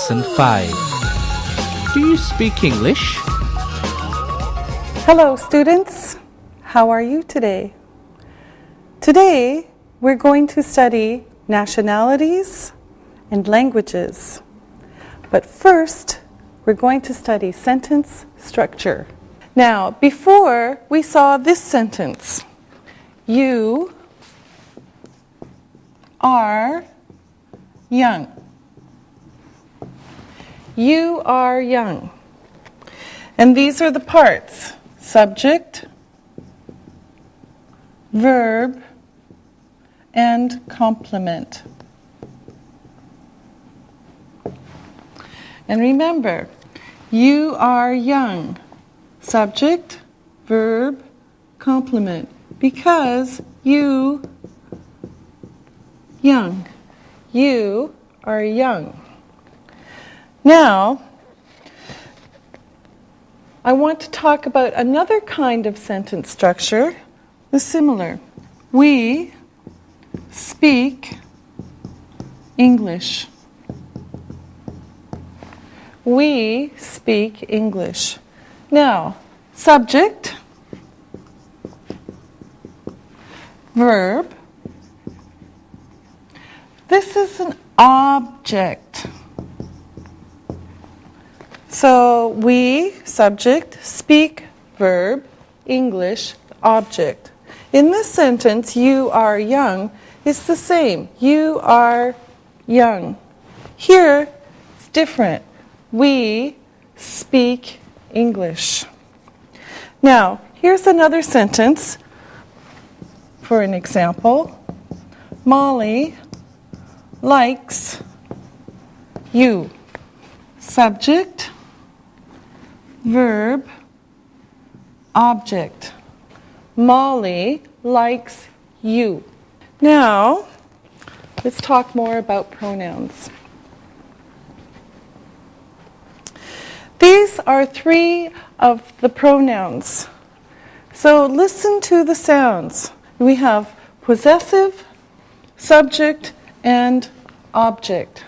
Lesson 5. Do you speak English? Hello students, how are you today? Today we're going to study nationalities and languages. But first we're going to study sentence structure. Now before we saw this sentence, you are young. You are young. And these are the parts: subject, verb, and complement. And remember, you are young. Subject, verb, complement. Because you young. You are young. Now, I want to talk about another kind of sentence structure, the similar. We speak English. We speak English. Now, subject, verb. This is an object. So we, subject, speak, verb, English, object. In this sentence, you are young, it's the same. You are young. Here, it's different. We speak English. Now, here's another sentence for an example. Molly likes you. Subject, verb, object. Molly likes you. Now, let's talk more about pronouns. These are three of the pronouns. So listen to the sounds. We have possessive, subject, and object.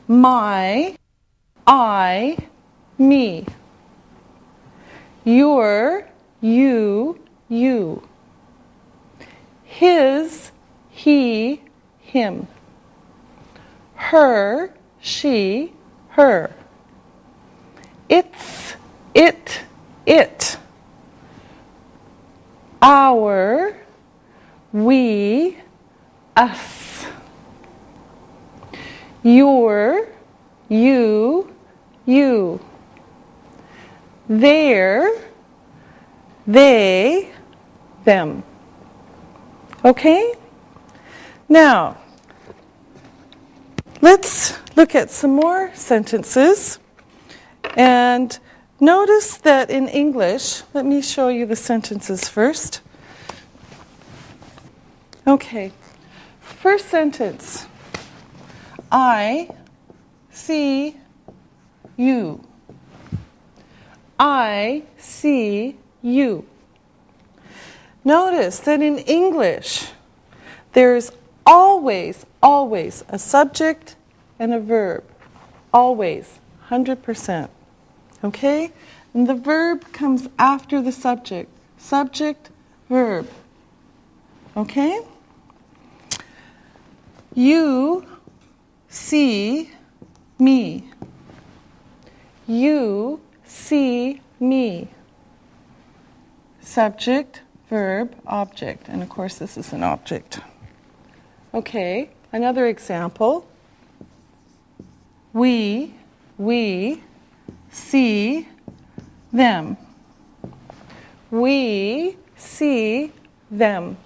My, I, me. Your, you, you. His, he, him. Her, she, her. It's, it. Our, we, us. Your, you, you. Their, they, them. Okay? Now, let's look at some more sentences. And notice that in English, let me show you the sentences first. Okay, first sentence. I see you. I see you. Notice that in English, there's always a subject and a verb. Always, 100%. Okay? And the verb comes after the subject. Subject, verb. Okay? You see me. You see me. Subject, verb, object. And of course this is an object. Okay, another example. We see them. We see them.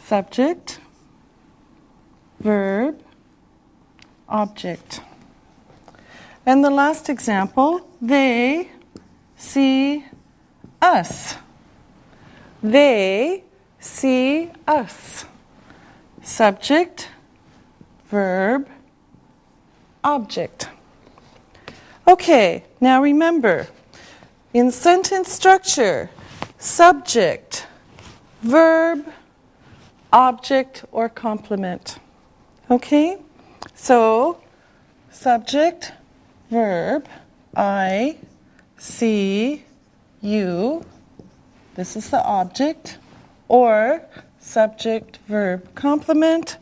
Subject, verb, object. And the last example, they see us. They see us. Subject, verb, object. Okay, now remember, in sentence structure, subject, verb, object, or complement. Okay? So, subject, verb, I see you. This is the object. Or subject, verb, complement,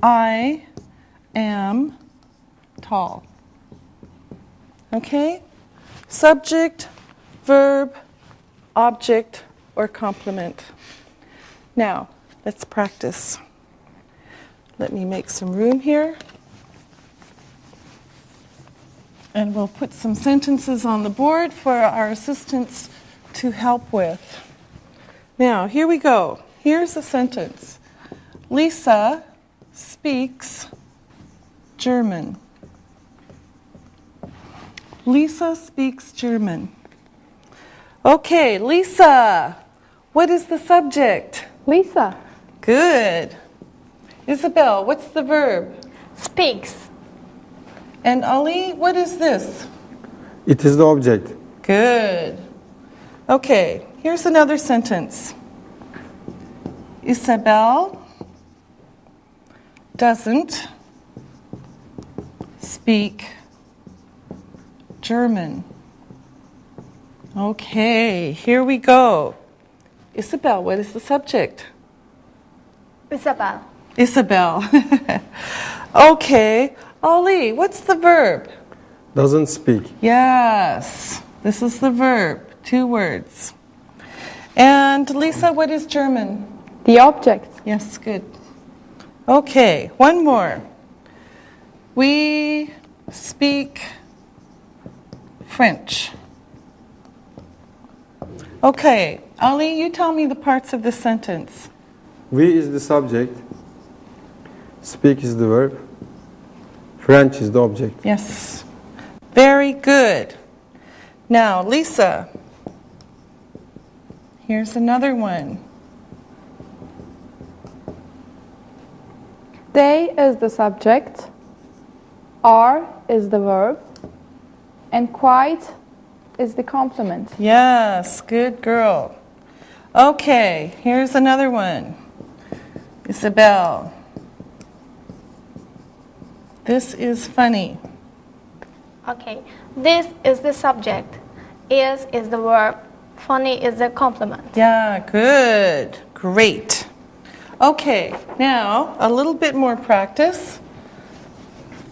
I am tall. Okay? Subject, verb, object, or complement. Now, let's practice. Let me make some room here. And we'll put some sentences on the board for our assistants to help with. Now, here we go. Here's a sentence. Lisa speaks German. Lisa speaks German. Okay, Lisa, what is the subject? Lisa Good. Isabel, what's the verb? speaks. And Ali, what is this? It is the object. Good. Okay, here's another sentence. Isabel doesn't speak German. Okay, here we go. Isabel, what is the subject? Isabel Isabel. Okay, Ali, what's the verb? Doesn't speak. Yes, this is the verb, 2 words. And Lisa, what is German? the object. Yes, good. Okay, one more. We speak French. Okay, Ali, you tell me the parts of the sentence. We is the subject. Speak is the verb. French is the object. Yes, very good. Now, Lisa, here's another one. They is the subject. Are is the verb. And quite is the complement. Yes, good girl. Okay, here's another one. Isabel. This is funny. Okay, this is the subject. Is the verb. Funny is the complement. Yeah, good. Great. Okay, now a little bit more practice.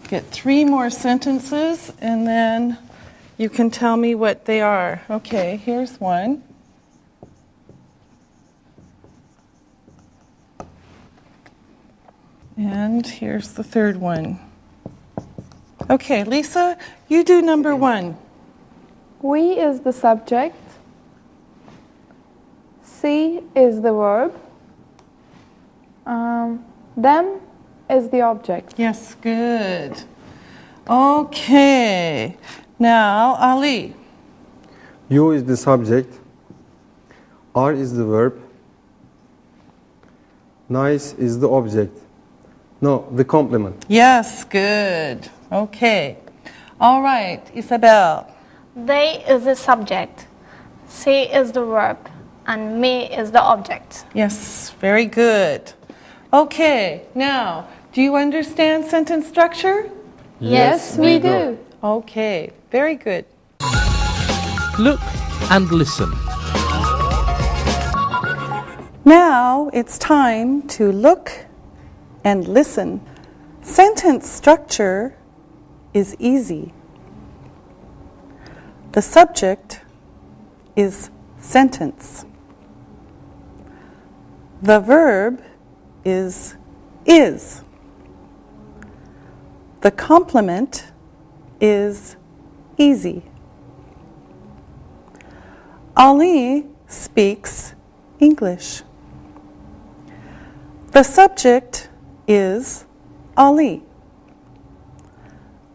Get 3 more sentences and then you can tell me what they are. Okay, here's one. And here's the third one. Okay, Lisa, you do number 1. We is the subject. See is the verb. Them is the object. Yes, good. Okay, now Ali. You is the subject. Are is the verb. Nice is the object. No, the complement. Yes, good. Okay. All right, Isabel. They is the subject. See is the verb. And me is the object. Yes, very good. Okay, now, do you understand sentence structure? Yes, we do. Okay, very good. Look and listen. Now it's time to look and listen. Sentence structure is easy. The subject is sentence. The verb is. The complement is easy. Ali speaks English. The subject is Ali.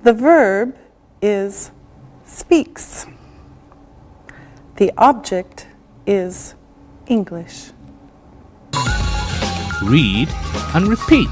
The verb is speaks. The object is English. Read and repeat.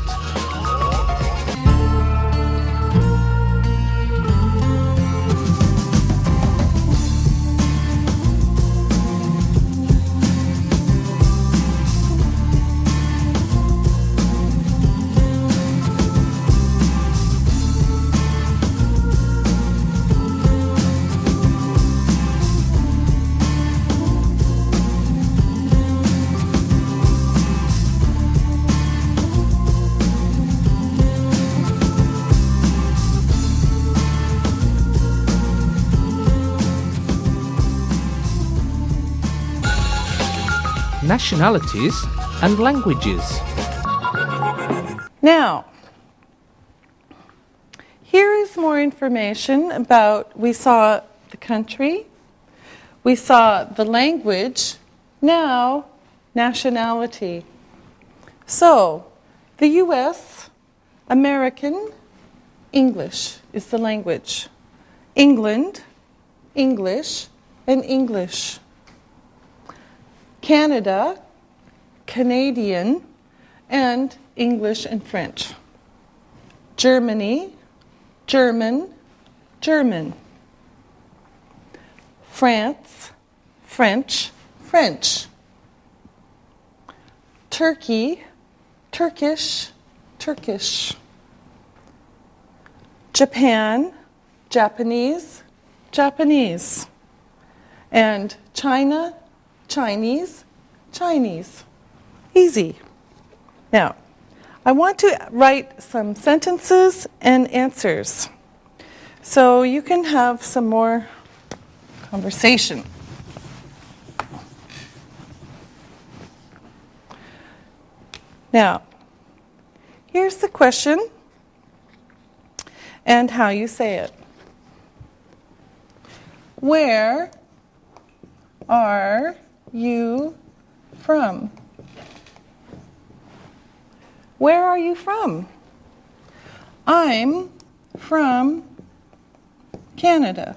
nationalities and languages. Now, here is more information about, we saw the country, we saw the language, now nationality. So, the US, American, English is the language. England, English, and English. Canada, Canadian, and English and French. Germany, German, German. France, French, French. Turkey, Turkish, Turkish. Japan, Japanese, Japanese. And China, Chinese, Chinese. Easy. Now, I want to write some sentences and answers so you can have some more conversation. Now, here's the question and how you say it. Where are you from? Where are you from? I'm from Canada.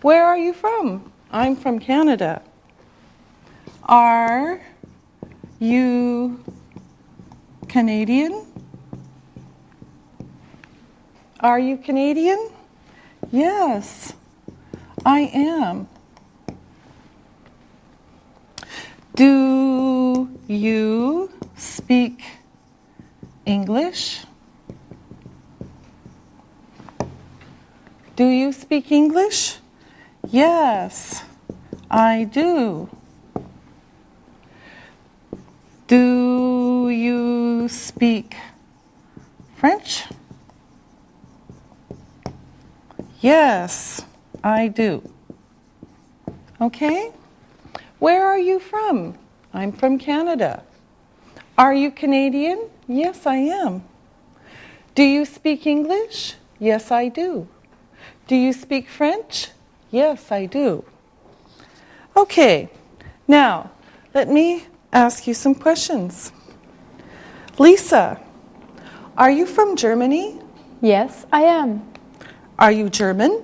Where are you from? I'm from Canada. Are you Canadian? Are you Canadian? Yes, I am. Do you speak English? Do you speak English? Yes, I do. Do you speak French? Yes, I do. Okay? Where are you from? I'm from Canada. Are you Canadian? Yes, I am. Do you speak English? Yes, I do. Do you speak French? Yes, I do. Okay, now let me ask you some questions. Lisa, are you from Germany? Yes, I am. Are you German?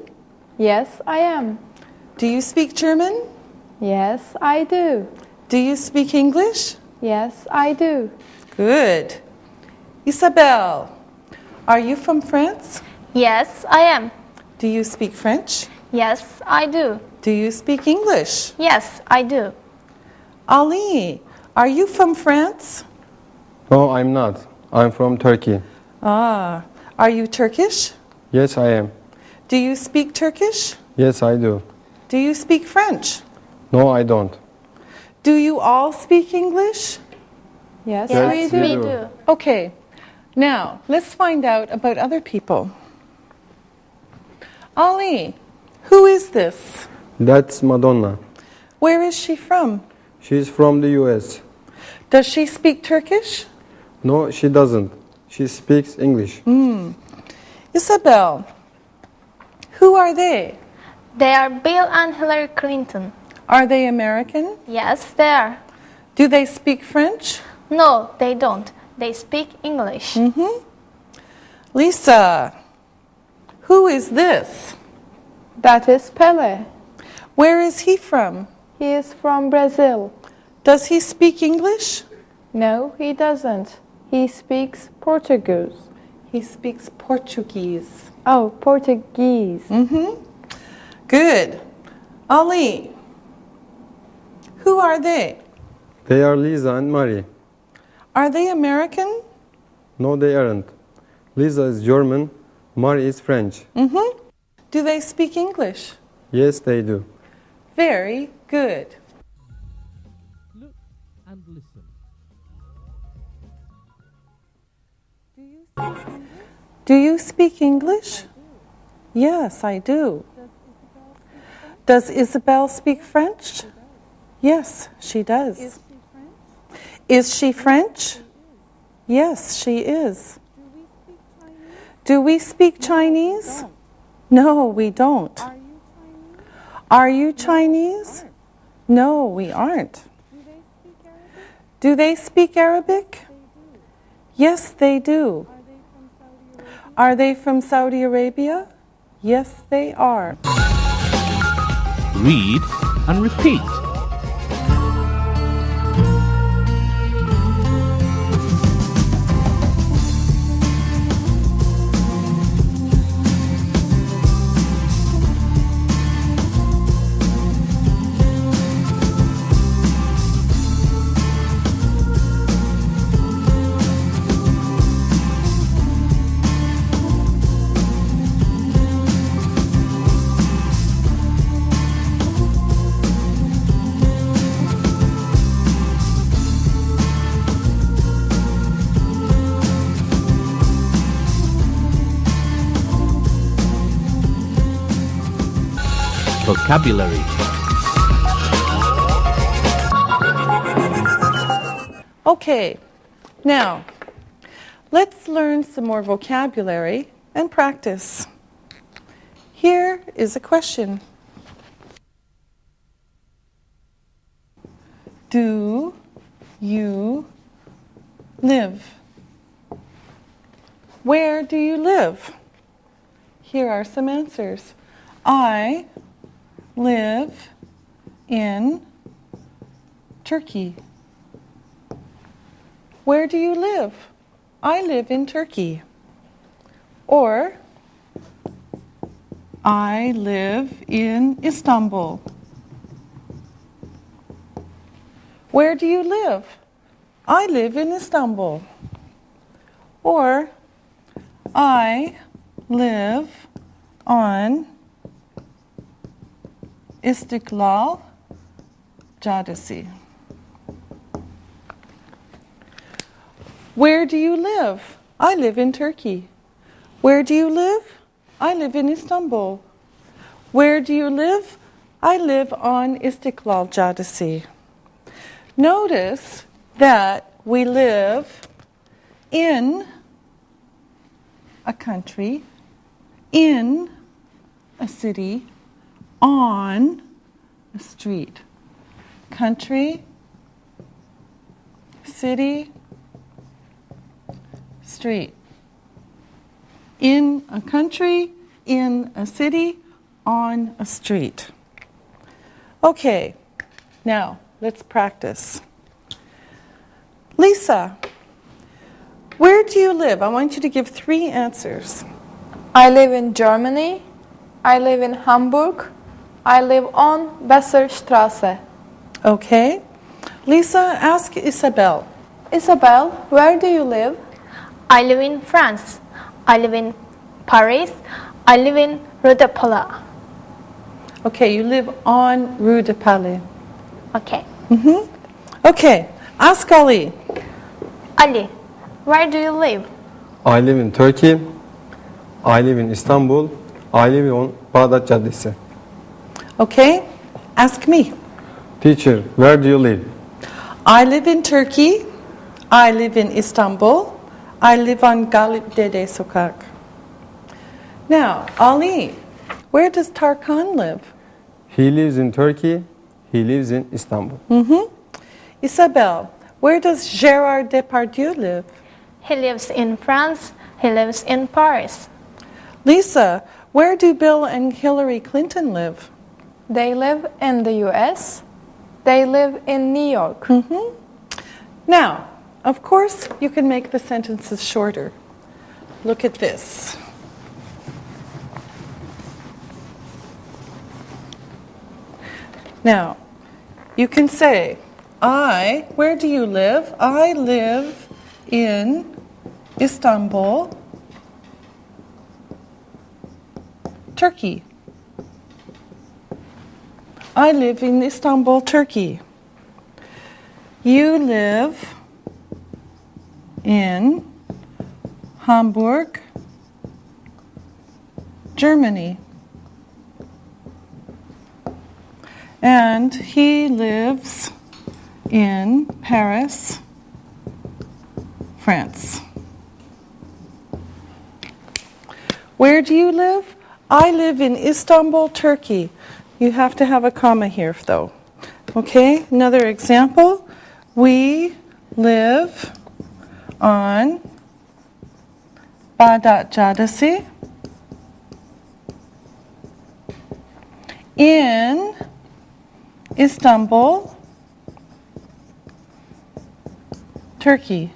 Yes, I am. Do you speak German? Yes, I do. Do you speak English? Yes, I do. Good. Isabel, are you from France? Yes, I am. Do you speak French? Yes, I do. Do you speak English? Yes, I do. Ali, are you from France? No, I'm not. I'm from Turkey. Ah, are you Turkish? Yes, I am. Do you speak Turkish? Yes, I do. Do you speak French? No, I don't. Do you all speak English? Yes, Yes, we we do. do. Okay, now let's find out about other people. Ali, who is this? That's Madonna. Where is she from? She's from the US. Does she speak Turkish? No, she doesn't. She speaks English. Isabel, who are they? They are Bill and Hillary Clinton. Are they American? Yes, they are. Do they speak French? No, they don't. They speak English. Lisa, who is this? That is Pele. Where is he from? He is from Brazil. Does he speak English? No, he doesn't. He speaks Portuguese. He speaks Portuguese. Oh, Portuguese. Good. Ali, who are they? They are Lisa and Mari. Are they American? No, they aren't. Lisa is German. Mari is French. Do they speak English? Yes, they do. Very good. Look and listen. Do you speak English? Yes, I do. Does Isabel speak French? Yes, she does. Is she French? Yes, she is. Do we speak Chinese? No, we don't. Are you Chinese? No, we aren't. Do they speak Arabic? Yes, they do. Are they from Saudi Arabia? Yes, they are. Read and repeat. Vocabulary. Okay, now let's learn some more vocabulary and practice. Here is a question. Do you live? Where do you live? Here are some answers. I live in Turkey. Where do you live? I live in Turkey. Or, I live in Istanbul. Where do you live? I live in Istanbul. Or, I live on İstiklal Caddesi. Where do you live? I live in Turkey. Where do you live? I live in Istanbul. Where do you live? I live on İstiklal Caddesi. Notice that we live in a country, in a city, on a street. Country, city, street. In a country, in a city, on a street. Okay, now let's practice. Lisa, where do you live? I want you to give 3 answers. I live in Germany. I live in Hamburg. I live on Besserstraße. Okay. Lisa, ask Isabel. Isabel, where do you live? I live in France. I live in Paris. I live in Rue de Palais. Okay, you live on Rue de Palais. Okay. Okay, ask Ali. Ali, where do you live? I live in Turkey. I live in Istanbul. I live on Bağdat Caddesi. Okay, ask me. Teacher, where do you live? I live in Turkey. I live in Istanbul. I live on Galip Dede Sokak. Now, Ali, where does Tarkan live? He lives in Turkey. He lives in Istanbul. Isabel, where does Gérard Depardieu live? He lives in France. He lives in Paris. Lisa, where do Bill and Hillary Clinton live? They live in the US. They live in New York. Now, of course, you can make the sentences shorter. Look at this. Now, you can say, where do you live? I live in Istanbul, Turkey. I live in Istanbul, Turkey. You live in Hamburg, Germany. And he lives in Paris, France. Where do you live? I live in Istanbul, Turkey. You have to have a comma here, though. Okay, another example. We live on Bağdat Caddesi in Istanbul, Turkey.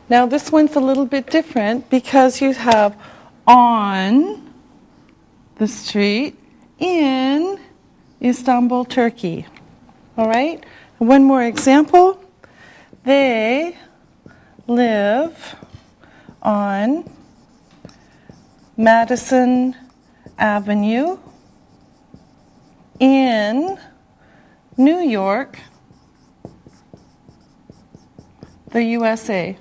Now this one's a little bit different because you have on the street in Istanbul, Turkey. All right? One more example. They live on Madison Avenue in New York, the USA.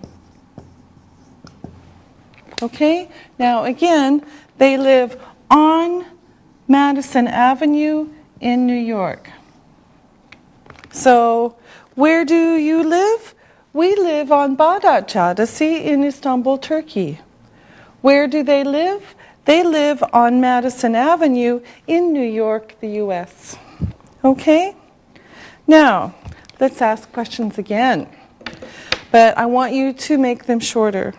Okay? Now again, they live on Madison Avenue in New York. So, where do you live? We live on Bağdat Caddesi in Istanbul, Turkey. Where do they live? They live on Madison Avenue in New York, the US. Okay? Now, let's ask questions again. But I want you to make them shorter.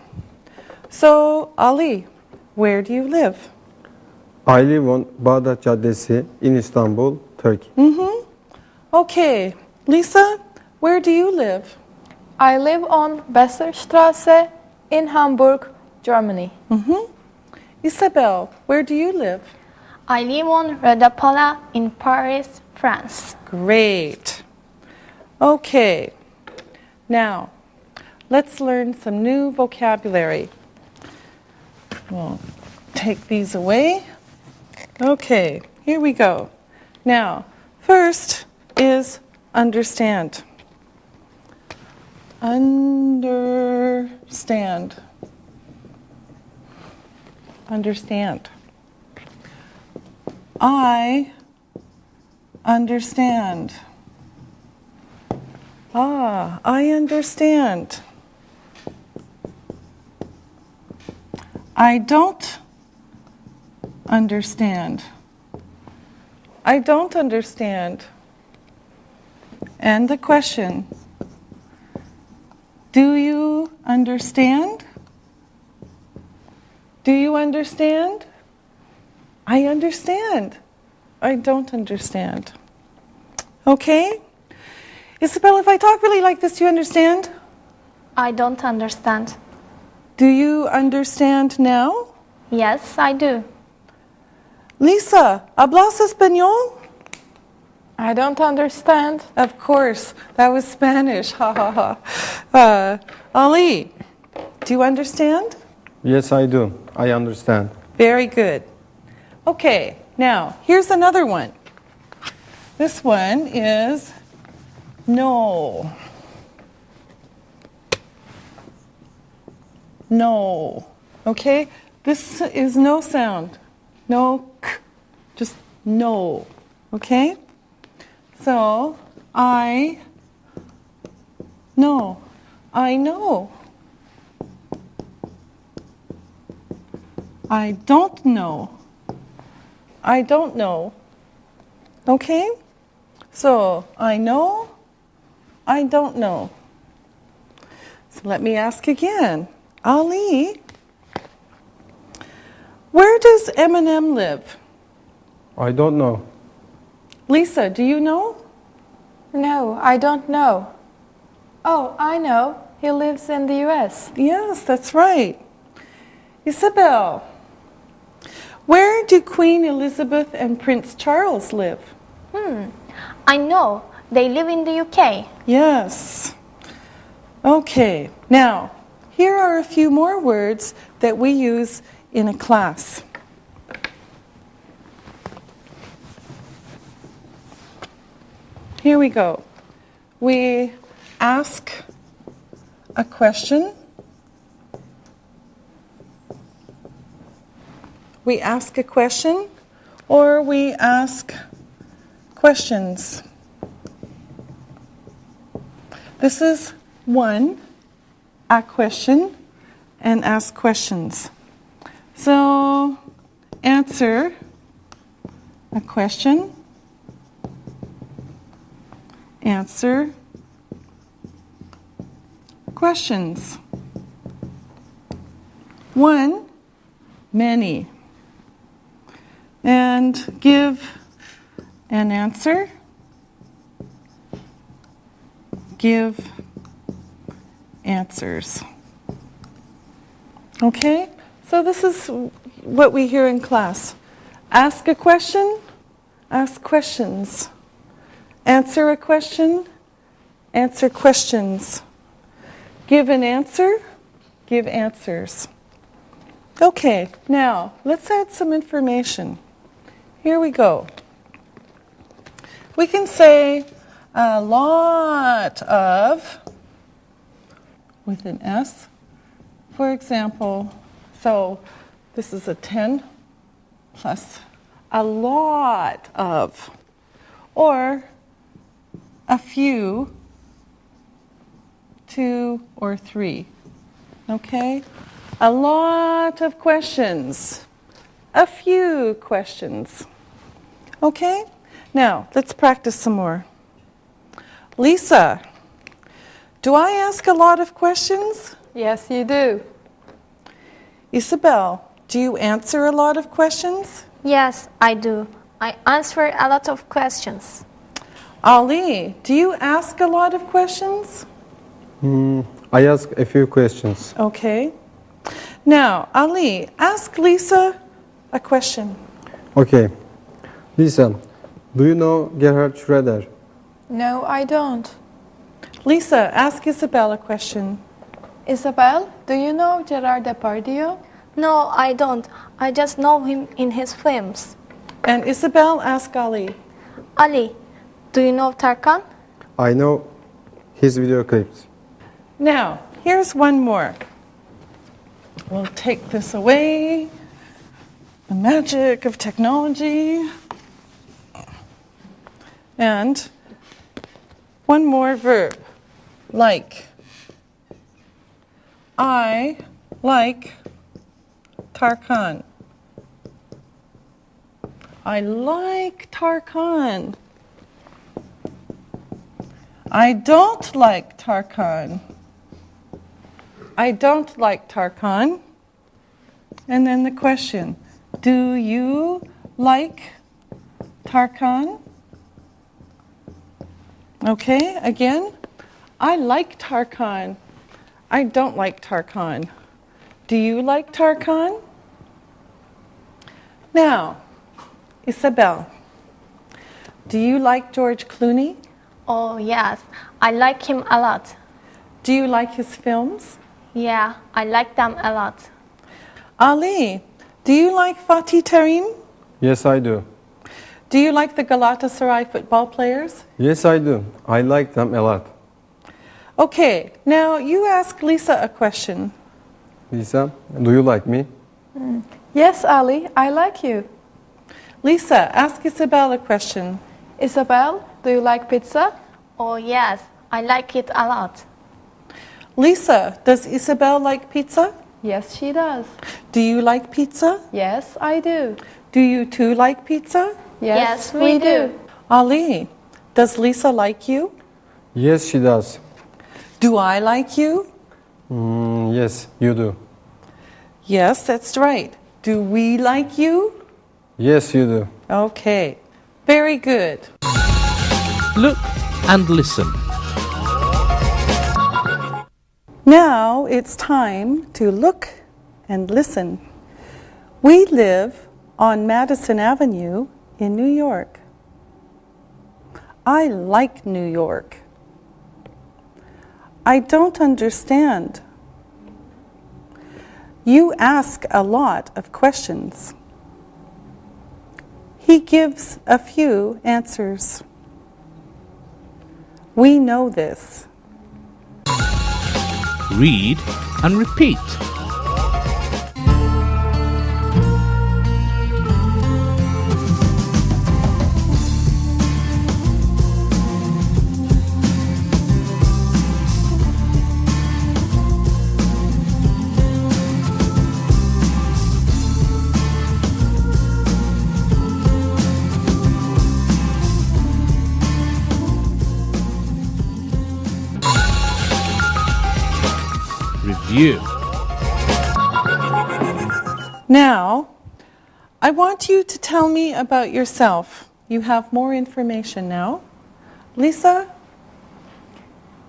So, Ali, where do you live? I live on Bağdat Caddesi in Istanbul, Turkey. Okay. Lisa, where do you live? I live on Besserstraße in Hamburg, Germany. Isabel, where do you live? I live on Rue de Paula in Paris, France. Great. Okay. Now, let's learn some new vocabulary. We'll take these away. Okay, here we go. Now, first is understand. Understand. Understand. I understand. Ah, I understand. I don't understand. I don't understand. And the question, do you understand? Do you understand? I understand. I don't understand. Okay? Isabel, if I talk really like this, do you understand? I don't understand. Do you understand now? Yes, I do. Lisa, ¿hablas español? I don't understand. Of course, that was Spanish. Ha ha ha. Ali, do you understand? Yes, I do. I understand. Very good. Okay, now here's another one. This one is no. No. Okay? This is no sound. No k. Just no. Okay? So, I know. I know. I don't know. I don't know. Okay? So, I know. I don't know. So let me ask again. Ali, where does Eminem live? I don't know. Lisa, do you know? No, I don't know. Oh, I know. He lives in the US. Yes, that's right. Isabel, where do Queen Elizabeth and Prince Charles live? I know. They live in the UK. Yes. Okay, now, here are a few more words that we use in a class. Here we go. We ask a question. We ask a question, or we ask questions. This is one, a question, and ask questions. So, answer a question, answer questions. One, many. And give an answer. Give answers. Okay? So this is what we hear in class. Ask a question, ask questions. Answer a question, answer questions. Give an answer, give answers. Okay, now let's add some information. Here we go. We can say a lot of, with an S, for example, so this is a 10 plus a lot of, or a few, 2 or 3. Okay? A lot of questions, a few questions. Okay? Now, let's practice some more. Lisa, do I ask a lot of questions? Yes, you do. Isabel, do you answer a lot of questions? Yes, I do. I answer a lot of questions. Ali, do you ask a lot of questions? I ask a few questions. Okay. Now, Ali, ask Lisa a question. Okay. Lisa, do you know Gerhard Schroeder? No, I don't. Lisa, ask Isabel a question. Isabel, do you know Gerard Depardieu? No, I don't. I just know him in his films. And Isabel, ask Ali. Ali, do you know Tarkan? I know his video clips. Now, here's one more. We'll take this away. The magic of technology. And one more verb. Like. I like Tarkan. I like Tarkan. I don't like Tarkan. I don't like Tarkan. And then the question, do you like Tarkan? Okay, again, I like Tarkan. I don't like Tarkan. Do you like Tarkan? Now, Isabel, do you like George Clooney? Oh, yes. I like him a lot. Do you like his films? Yeah, I like them a lot. Ali, do you like Fatih Terim? Yes, I do. Do you like the Galatasaray football players? Yes, I do. I like them a lot. Okay, now you ask Lisa a question. Lisa, do you like me? Yes, Ali, I like you. Lisa, ask Isabel a question. Isabel, do you like pizza? Oh, yes. I like it a lot. Lisa, does Isabel like pizza? Yes, she does. Do you like pizza? Yes, I do. Do you too like pizza? Yes, we do. Ali, does Lisa like you? Yes, she does. Do I like you? Yes, you do. Yes, that's right. Do we like you? Yes, you do. Okay, very good. Look and listen. Now it's time to look and listen. We live on Madison Avenue in New York. I like New York. I don't understand. You ask a lot of questions. He gives a few answers. We know this. Read and repeat. you. Now, I want you to tell me about yourself. You have more information now. Lisa?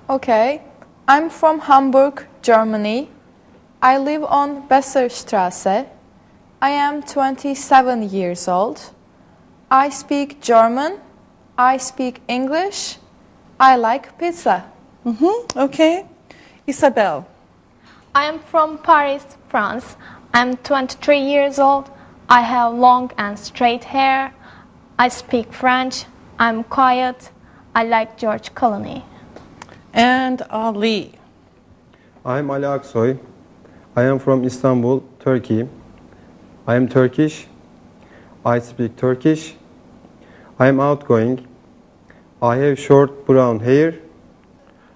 Okay, I'm from Hamburg, Germany. I live on Besserstraße. I am 27 years old. I speak German. I speak English. I like pizza. Okay. Isabel? I am from Paris, France. I'm 23 years old. I have long and straight hair. I speak French. I'm quiet. I like George Clooney. And Ali? I'm Ali Aksoy. I am from Istanbul, Turkey. I am Turkish. I speak Turkish. I am outgoing. I have short brown hair.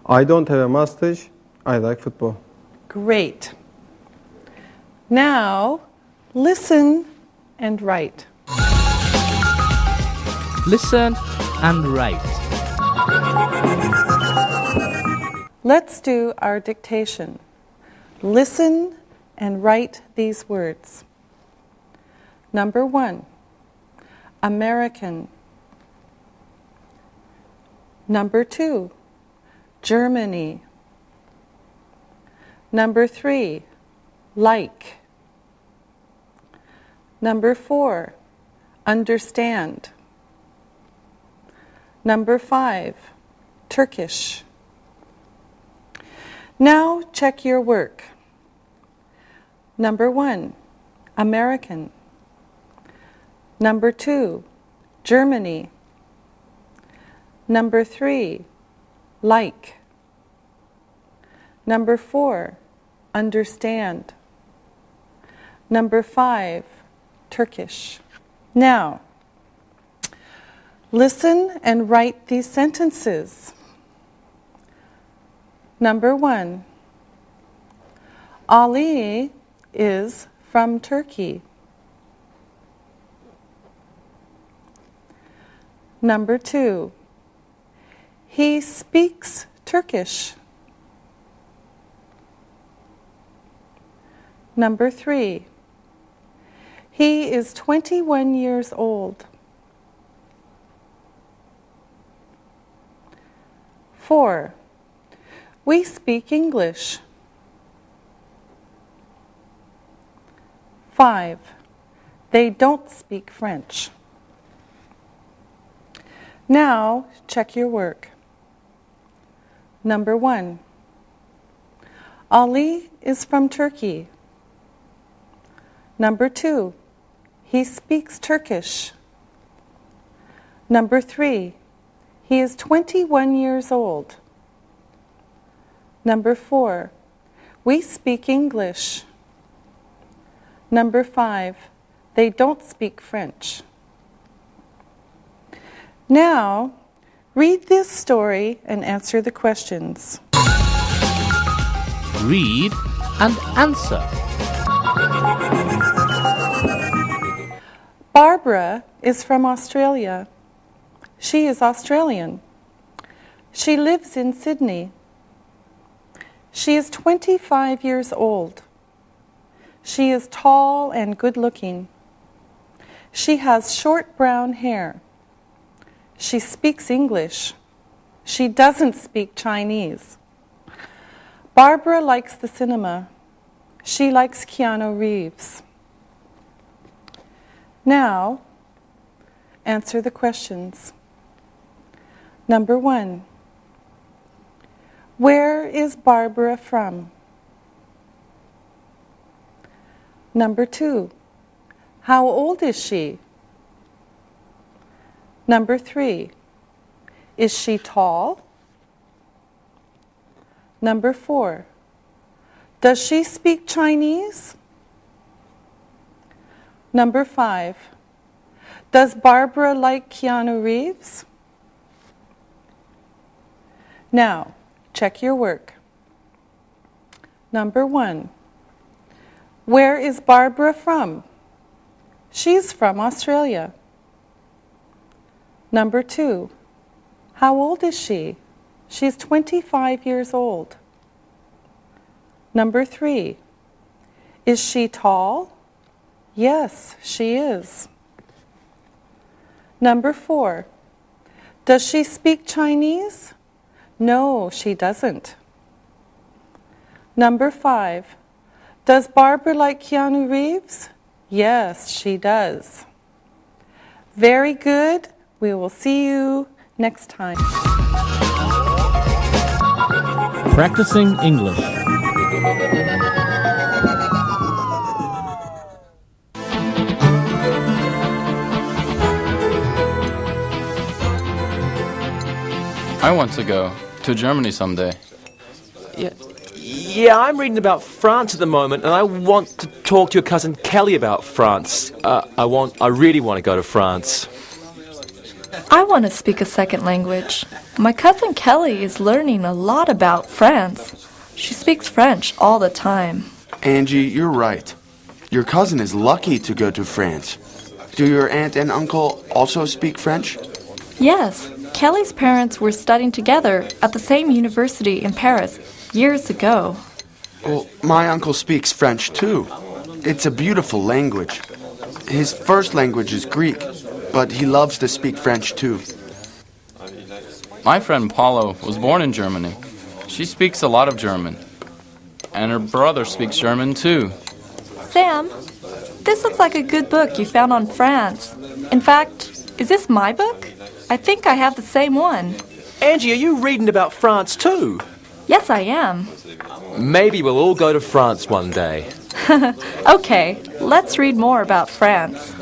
I don't have a mustache. I like football. Great. Now, listen and write. Listen and write. Let's do our dictation. Listen and write these words. Number 1, American. Number 2, Germany. Number 3, like. Number 4, understand. Number 5, Turkish. Now check your work. Number 1, American. Number 2, Germany. Number 3, like. Number 4, understand. Number 5, Turkish. Now, listen and write these sentences. Number 1, Ali is from Turkey. Number 2, he speaks Turkish. Number 3, he is 21 years old. 4, we speak English. 5, they don't speak French. Now, check your work. Number 1, Ali is from Turkey. Number 2, he speaks Turkish. Number 3, he is 21 years old. Number 4, we speak English. Number 5, they don't speak French. Now, read this story and answer the questions. Read and answer. Barbara is from Australia. She is Australian. She lives in Sydney. She is 25 years old. She is tall and good-looking. She has short brown hair. She speaks English. She doesn't speak Chinese. Barbara likes the cinema. She likes Keanu Reeves. Now, answer the questions. Number 1, where is Barbara from? Number 2, how old is she? Number 3, is she tall? Number 4, does she speak Chinese? Number 5, does Barbara like Keanu Reeves? Now, check your work. Number 1, where is Barbara from? She's from Australia. Number 2, how old is she? She's 25 years old. Number 3. Is she tall? Yes, she is. Number 4. Does she speak Chinese? No, she doesn't. Number 5. Does Barbara like Keanu Reeves? Yes, she does. Very good. We will see you next time. Practicing English. I want to go to Germany someday. Yeah, I'm reading about France at the moment, and I want to talk to your cousin Kelly about France. I really want to go to France. I want to speak a second language. My cousin Kelly is learning a lot about France. She speaks French all the time. Angie, you're right. Your cousin is lucky to go to France. Do your aunt and uncle also speak French? Yes, Kelly's parents were studying together at the same university in Paris years ago. Well, my uncle speaks French too. It's a beautiful language. His first language is Greek, but he loves to speak French too. My friend Paulo was born in Germany. She speaks a lot of German. And her brother speaks German too. Sam, this looks like a good book you found on France. In fact, is this my book? I think I have the same one. Angie, are you reading about France too? Yes, I am. Maybe we'll all go to France one day. Okay, let's read more about France.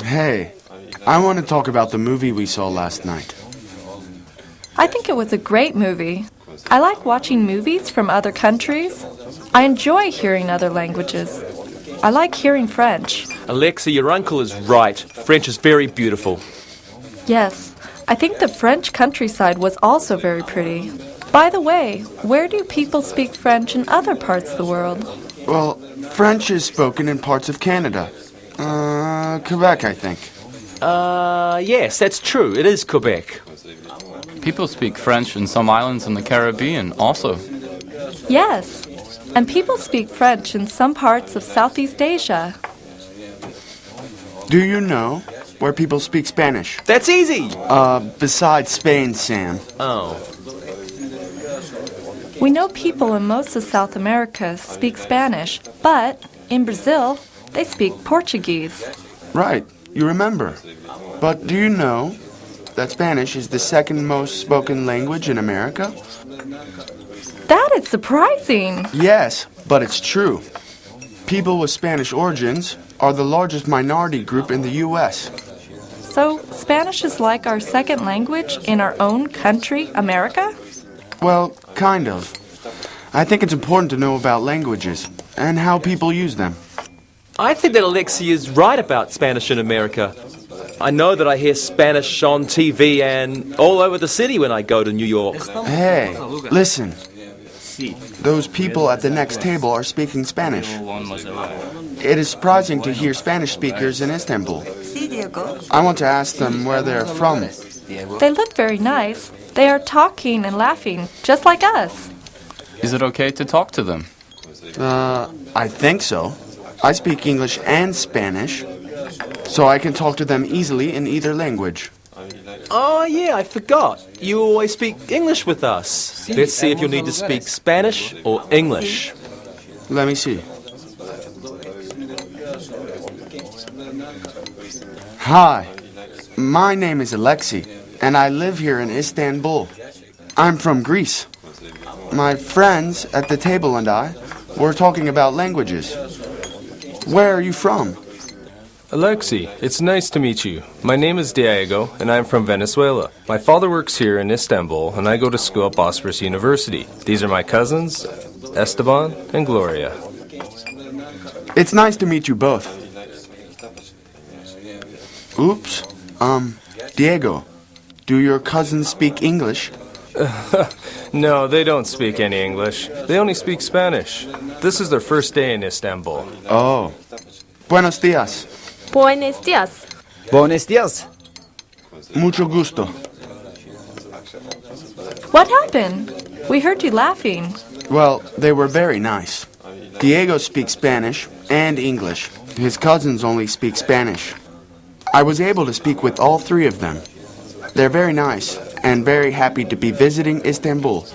Hey, I want to talk about the movie we saw last night. I think it was a great movie. I like watching movies from other countries. I enjoy hearing other languages. I like hearing French. Alexa, your uncle is right. French is very beautiful. Yes, I think the French countryside was also very pretty. By the way, where do people speak French in other parts of the world? Well, French is spoken in parts of Canada. Quebec, I think. Yes, that's true. It is Quebec. People speak French in some islands in the Caribbean also. Yes, and people speak French in some parts of Southeast Asia. Do you know where people speak Spanish? That's easy. Besides Spain, Sam. Oh. We know people in most of South America speak Spanish, but in Brazil, they speak Portuguese. Right, you remember. But do you know that Spanish is the second most spoken language in America? That is surprising. Yes, but it's true. People with Spanish origins are the largest minority group in the U.S. So, Spanish is like our second language in our own country, America? Well, kind of. I think it's important to know about languages and how people use them. I think that Alexia is right about Spanish in America. I know that I hear Spanish on TV and all over the city when I go to New York. Hey, listen. Those people at the next table are speaking Spanish. It is surprising to hear Spanish speakers in Istanbul. I want to ask them where they're from. They look very nice. They are talking and laughing, just like us. Is it okay to talk to them? I think so. I speak English and Spanish, so I can talk to them easily in either language. Oh, yeah, I forgot. You always speak English with us. Let's see if you'll need to speak Spanish or English. Let me see. Hi, my name is Alexi, and I live here in Istanbul. I'm from Greece. My friends at the table and I were talking about languages. Where are you from? Alexi, it's nice to meet you. My name is Diego, and I'm from Venezuela. My father works here in Istanbul, and I go to school at Bosphorus University. These are my cousins, Esteban and Gloria. It's nice to meet you both. Oops. Diego, do your cousins speak English? No, they don't speak any English. They only speak Spanish. This is their first day in Istanbul. Oh. Buenos días. Buenos días. Buenos días. Mucho gusto. What happened? We heard you laughing. Well, they were very nice. Diego speaks Spanish and English. His cousins only speak Spanish. I was able to speak with all three of them. They're very nice and very happy to be visiting Istanbul.